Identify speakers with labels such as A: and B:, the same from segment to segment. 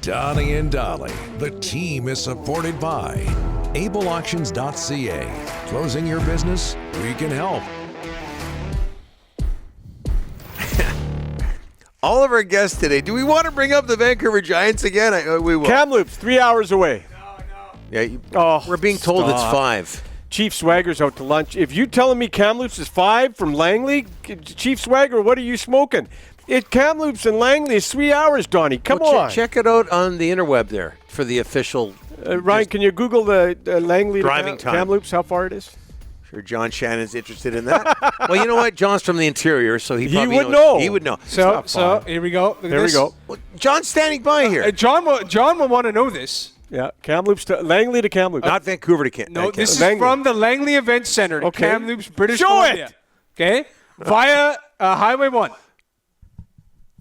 A: Donnie and Dolly. The team is supported by ableauctions.ca. Closing your business? We can help.
B: All of our guests today. Do we want to bring up the Vancouver Giants again? We will.
C: Kamloops, 3 hours away.
B: Yeah, we're being told it's 5.
C: Chief Swagger's out to lunch. If you're telling me Kamloops is 5 from Langley, Chief Swagger, what are you smoking? Kamloops and Langley is 3 hours, Donnie. Come on.
B: Check it out on the interweb there for the official.
C: Ryan, can you Google the Langley
B: driving
C: to
B: time.
C: Kamloops, how far it is?
B: Sure, John Shannon's interested in that. Well, you know what? John's from the interior, so he probably
C: would know.
B: He would know.
D: So here we go.
C: There we go.
B: Well, John's standing by here.
D: John will want to know this.
C: Yeah, Kamloops to Langley to Kamloops.
B: Not Vancouver to Kamloops.
D: No, this is
C: Langley.
D: from the Langley Event Center to Kamloops, British
C: Show
D: Columbia.
C: it.
D: Okay? Via Highway 1.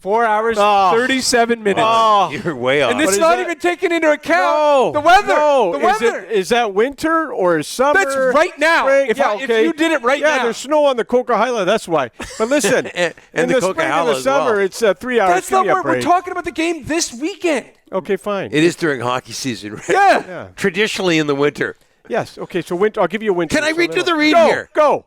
D: 4 hours, 37 minutes.
C: Oh.
B: You're way off.
D: And this is not even taking into account the weather. The weather.
C: Is that winter or summer?
D: That's right now.
C: Spring?
D: If you did it right now.
C: Yeah, there's snow on the Coquihalla. That's why. But listen,
B: and
C: in
B: the
C: the spring and
B: Coquihalla
C: the
B: as
C: summer,
B: well.
C: it's 3 hours.
D: That's not what we're talking about. The game this weekend.
C: Okay, fine.
B: It is during hockey season, right?
D: Yeah.
B: Traditionally in the winter.
C: Yes. Okay, so winter. I'll give you a winter.
B: Can I read through the read
C: Go,
B: here?
C: Go.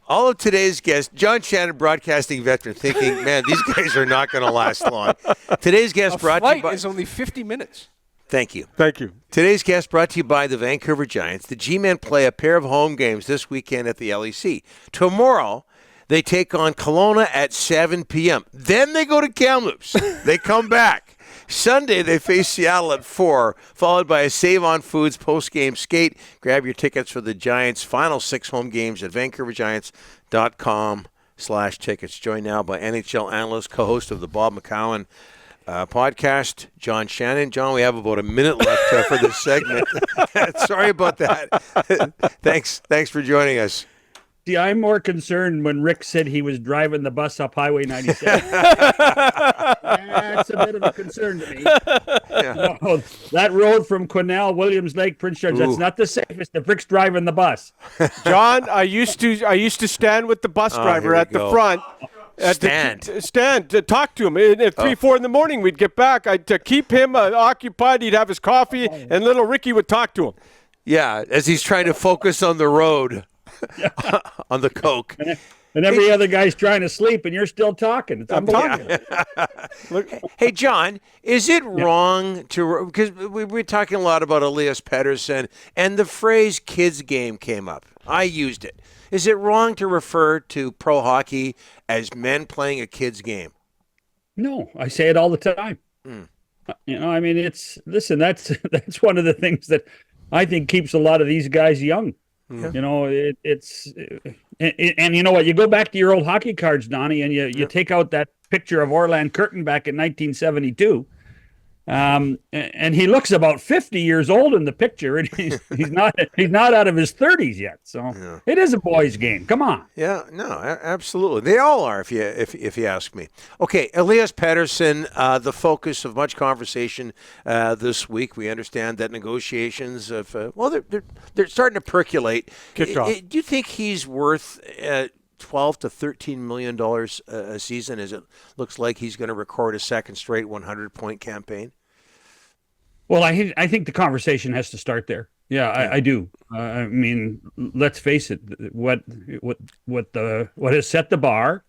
B: All of today's guests, John Shannon, broadcasting veteran, thinking, man, these guys are not going to last long. Today's guest brought to you by...
D: is only 50 minutes.
B: Thank you.
C: Thank you.
B: Today's guest brought to you by the Vancouver Giants. The G-Men play a pair of home games this weekend at the LEC. Tomorrow, they take on Kelowna at 7 p.m. Then they go to Kamloops. They come back. Sunday, they face Seattle at 4, followed by a Save on Foods post-game skate. Grab your tickets for the Giants' final 6 home games at vancouvergiants.com/tickets. Joined now by NHL analyst, co-host of the Bob McCown podcast, John Shannon. John, we have about a minute left for this segment. Sorry about that. Thanks for joining us.
E: See, I'm more concerned when Rick said he was driving the bus up Highway 97. That's a bit of a concern to me.
B: Yeah.
E: No, that road from Quesnel, Williams Lake, Prince George, that's not the safest if Rick's driving the bus.
C: John, I used to stand with the bus driver at the front. Stand to talk to him. At 3-4 in the morning, we'd get back. To keep him occupied, he'd have his coffee, and little Ricky would talk to him.
B: Yeah, as he's trying to focus on the road. On the Coke.
E: And every other guy's trying to sleep, and you're still talking. It's unbelievable.
B: Hey, John, is it wrong to – because we're talking a lot about Elias Pettersson, and the phrase kids game came up. I used it. Is it wrong to refer to pro hockey as men playing a kids game?
E: No, I say it all the time. You know, I mean, that's one of the things that I think keeps a lot of these guys young. Yeah. You know, and you know what? You go back to your old hockey cards, Donnie, and you take out that picture of Orland Curtin back in 1972, and he looks about 50 years old in the picture, and he's not out of his 30s yet. So It is a boys' game. Come on.
B: Yeah, no, absolutely. They all are, if you ask me. Okay, Elias Pettersson, the focus of much conversation this week. We understand that negotiations they're starting to percolate.
C: Kicked off.
B: Do you think he's worth $12 to $13 million a season, as it looks like he's going to record a second straight 100-point campaign?
E: Well, I think the conversation has to start there. Yeah, I do. I mean, let's face it. What has set the bar?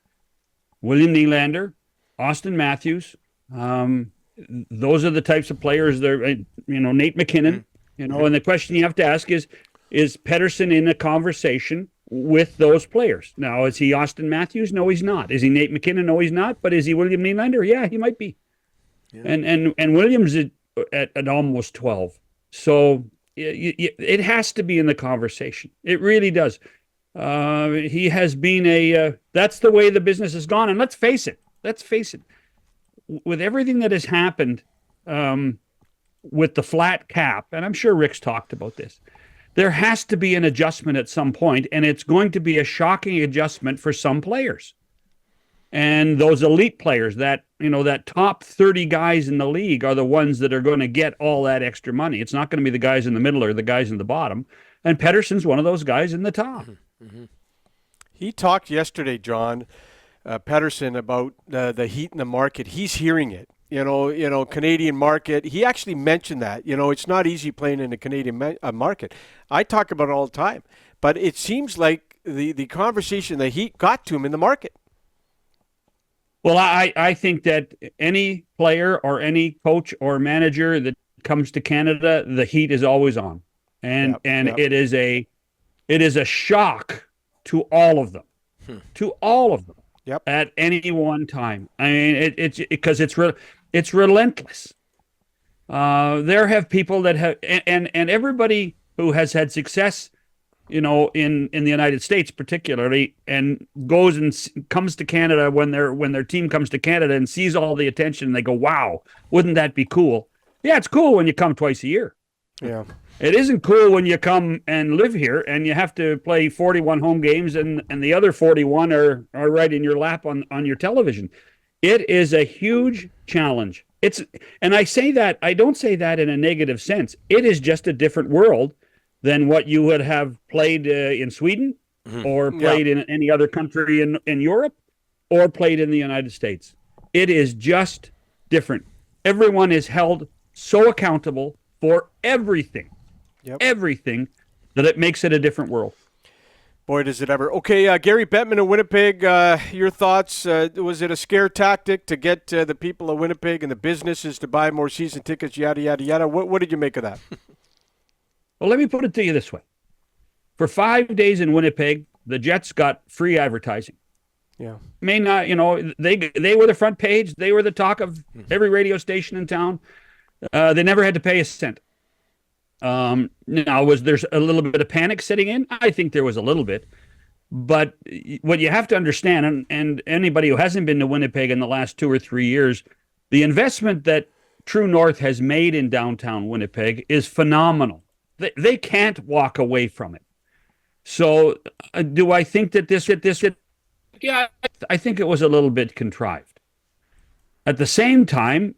E: William Nylander, Austin Matthews. Those are the types of players. Nate McKinnon. And the question you have to ask is Pettersson in a conversation with those players? Now, is he Austin Matthews? No, he's not. Is he Nate McKinnon? No, he's not. But is he William Nylander? Yeah, he might be. Yeah. And Williams at almost 12. So it has to be in the conversation. It really does. He has been that's the way the business has gone. And let's face it. With everything that has happened with the flat cap, and I'm sure Rick's talked about this, there has to be an adjustment at some point, and it's going to be a shocking adjustment for some players. And those elite players, that top 30 guys in the league are the ones that are going to get all that extra money. It's not going to be the guys in the middle or the guys in the bottom. And Pettersson's one of those guys in the top.
C: Mm-hmm. He talked yesterday, John, Pettersson, about the heat in the market. He's hearing it Canadian market. He actually mentioned that. It's not easy playing in the Canadian market. I talk about it all the time. But it seems like the conversation, the heat got to him in the market.
E: Well, I think that any player or any coach or manager that comes to Canada, the heat is always on. And it is a shock to all of them. To all of them.
C: Yep.
E: At any one time. I mean, it's because it's relentless. There have people that have, and everybody who has had success, in the United States particularly, and goes and comes to Canada when their team comes to Canada and sees all the attention, and they go, "Wow, wouldn't that be cool?" Yeah, it's cool when you come twice a year.
C: Yeah.
E: It isn't cool when you come and live here and you have to play 41 home games and the other 41 are right in your lap on your television. It is a huge challenge. And I say that, I don't say that in a negative sense. It is just a different world than what you would have played in Sweden or played in any other country in Europe or played in the United States. It is just different. Everyone is held so accountable for everything. Yep. Everything, that it makes it a different world.
C: Boy, does it ever. Okay, Gary Bettman of Winnipeg, your thoughts. Was it a scare tactic to get the people of Winnipeg and the businesses to buy more season tickets, yada, yada, yada? What did you make of that?
E: Well, let me put it to you this way. For 5 days in Winnipeg, the Jets got free advertising.
C: Yeah.
E: May not, they were the front page. They were the talk of every radio station in town. They never had to pay a cent. Now, was there a little bit of panic setting in? I think there was a little bit. But what you have to understand, and anybody who hasn't been to Winnipeg in the last 2 or 3 years, the investment that True North has made in downtown Winnipeg is phenomenal. They can't walk away from it. So do I think that yeah, I think it was a little bit contrived. At the same time,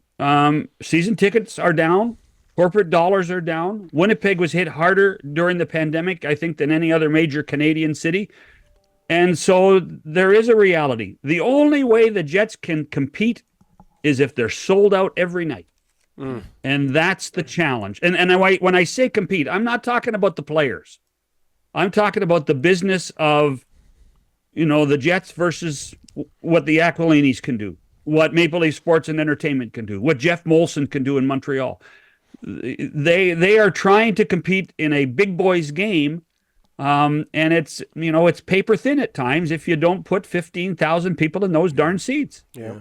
E: season tickets are down. Corporate dollars are down. Winnipeg was hit harder during the pandemic, I think, than any other major Canadian city. And so there is a reality. The only way the Jets can compete is if they're sold out every night. And that's the challenge. And when I say compete, I'm not talking about the players. I'm talking about the business of, the Jets versus what the Aquilinis can do, what Maple Leaf Sports and Entertainment can do, what Jeff Molson can do in Montreal. They are trying to compete in a big boys game, and it's paper thin at times if you don't put 15,000 people in those darn seats.
C: Yeah.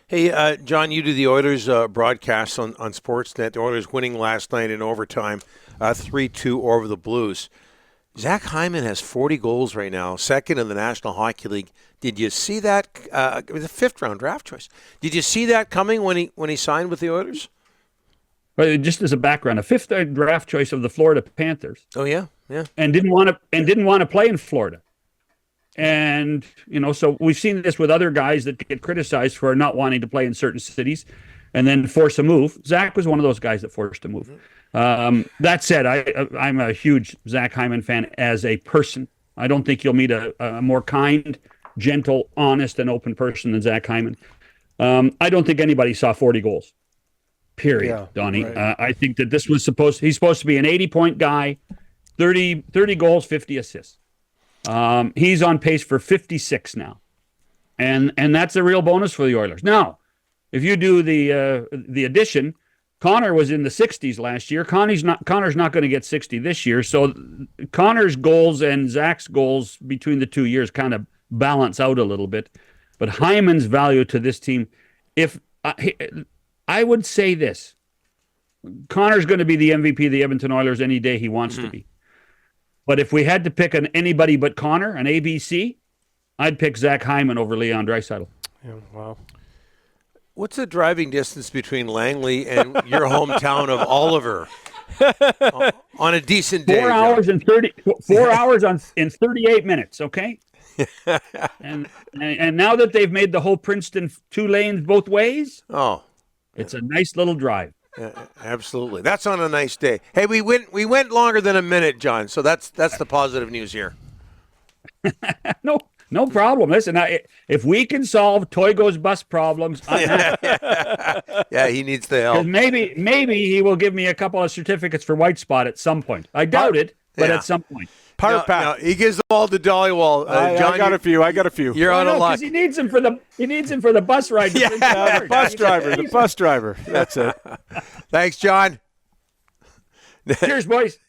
B: Hey, John, you do the Oilers broadcast on Sportsnet. The Oilers winning last night in overtime, 3-2 over the Blues. Zach Hyman has 40 goals right now, second in the National Hockey League. Did you see that? It was a fifth-round draft choice. Did you see that coming when he signed with the Oilers?
E: Well, just as a background, a fifth draft choice of the Florida Panthers.
B: Oh yeah,
E: and didn't want to play in Florida. And so we've seen this with other guys that get criticized for not wanting to play in certain cities, and then force a move. Zach was one of those guys that forced a move. That said, I'm a huge Zach Hyman fan as a person. I don't think you'll meet a more kind, gentle, honest, and open person than Zach Hyman. I don't think anybody saw 40 goals. Period, Donnie. Right. I think that this was he's supposed to be an 80-point guy, 30 goals, 50 assists. He's on pace for 56 now. And that's a real bonus for the Oilers. Now, if you do the addition, Connor was in the 60s last year. Connor's not going to get 60 this year. So Connor's goals and Zach's goals between the 2 years kind of balance out a little bit. But Hyman's value to this team, I would say this. Connor's going to be the MVP of the Edmonton Oilers any day he wants to be. But if we had to pick anybody but Connor, an ABC, I'd pick Zach Hyman over Leon Draisaitl.
C: Yeah, wow.
B: What's the driving distance between Langley and your hometown of Oliver on a decent day?
E: 4 hours and 38 minutes, okay? and now that they've made the whole Princeton 2 lanes both ways, it's a nice little drive.
B: Absolutely. That's on a nice day. Hey, we went longer than a minute, John, so that's the positive news here.
E: No, No problem. Listen, if we can solve Toigo's bus problems, I'm happy.
B: Yeah, he needs the help.
E: Maybe he will give me a couple of certificates for White Spot at some point. I doubt it, but at some point.
B: No, he gives them all to Dollywall. John,
C: I got a few.
B: You're on a luck.
E: He needs them for the bus ride.
C: The bus driver. That's it.
B: Thanks, John.
E: Cheers, boys.